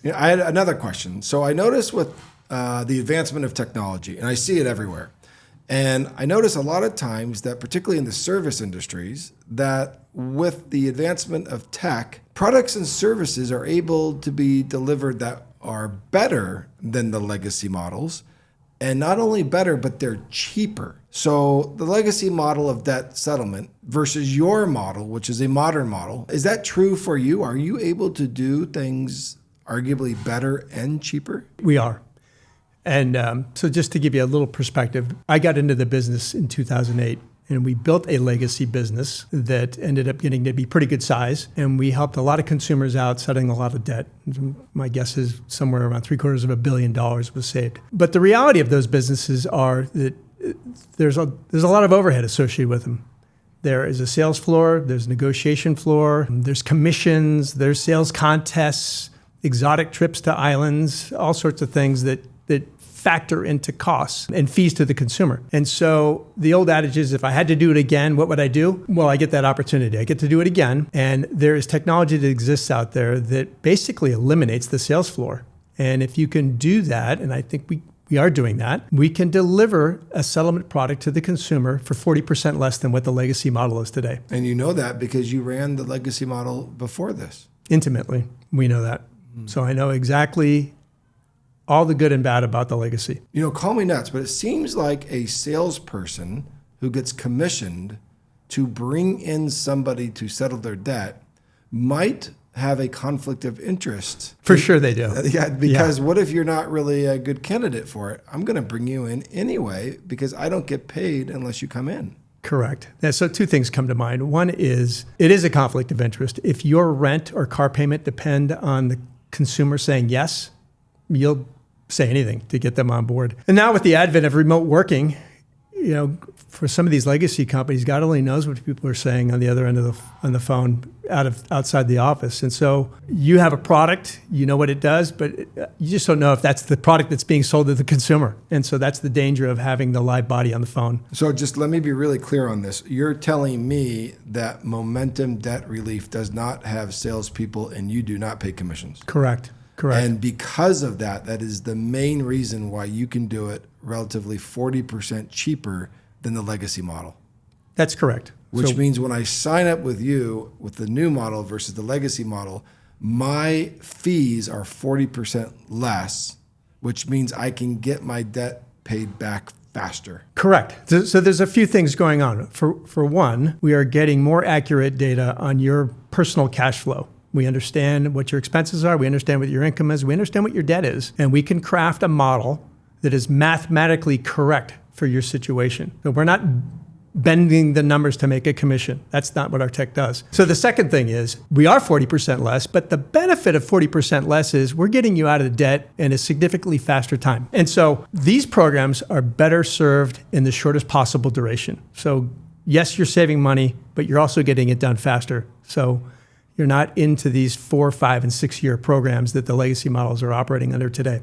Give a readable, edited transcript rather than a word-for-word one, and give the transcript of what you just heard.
I had another question. So I noticed with the advancement of technology, and I see it everywhere, and I notice a lot of times that particularly in the service industries, that with the advancement of tech, products and services are able to be delivered that are better than the legacy models. And not only better, but they're cheaper. So the legacy model of debt settlement versus your model, which is a modern model, is that true for you? Are you able to do things arguably better and cheaper? We are. And so just to give you a little perspective, I got into the business in 2008, and we built a legacy business that ended up getting to be pretty good size. And we helped a lot of consumers out settling a lot of debt. My guess is somewhere around $750 million was saved. But the reality of those businesses are that there's a lot of overhead associated with them. There is a sales floor, there's a negotiation floor, there's commissions, there's sales contests, exotic trips to islands, all sorts of things that factor into costs and fees to the consumer. And so the old adage is, if I had to do it again, what would I do? Well, I get that opportunity. I get to do it again. And there is technology that exists out there that basically eliminates the sales floor. And if you can do that, and I think we are doing that, we can deliver a settlement product to the consumer for 40% less than what the legacy model is today. And you know that because you ran the legacy model before this. Intimately, we know that. So I know exactly all the good and bad about the legacy. You know, call me nuts, but it seems like a salesperson who gets commissioned to bring in somebody to settle their debt might have a conflict of interest. For sure they do. Yeah, because what if you're not really a good candidate for it? I'm going to bring you in anyway because I don't get paid unless you come in. Correct. So two things come to mind. One is, it is a conflict of interest. If your rent or car payment depend on the consumer saying yes, you'll say anything to get them on board. And now with the advent of remote working, you know, for some of these legacy companies, God only knows what people are saying on the other end of on the phone outside the office. And so you have a product, you know what it does, but you just don't know if that's the product that's being sold to the consumer. And so that's the danger of having the live body on the phone. So just let me be really clear on this. You're telling me that Momentum Debt Relief does not have salespeople and you do not pay commissions? Correct. Correct. And because of that, that is the main reason why you can do it relatively 40% cheaper than the legacy model. That's correct. Which means when I sign up with you with the new model versus the legacy model, my fees are 40% less, which means I can get my debt paid back faster. Correct. So there's a few things going on. For one, we are getting more accurate data on your personal cash flow. We understand what your expenses are. We understand what your income is. We understand what your debt is. And we can craft a model that is mathematically correct for your situation. So we're not bending the numbers to make a commission. That's not what our tech does. So the second thing is we are 40% less, but the benefit of 40% less is we're getting you out of debt in a significantly faster time. And so these programs are better served in the shortest possible duration. So yes, you're saving money, but you're also getting it done faster. So you're not into these 4, 5, and 6 year programs that the legacy models are operating under today.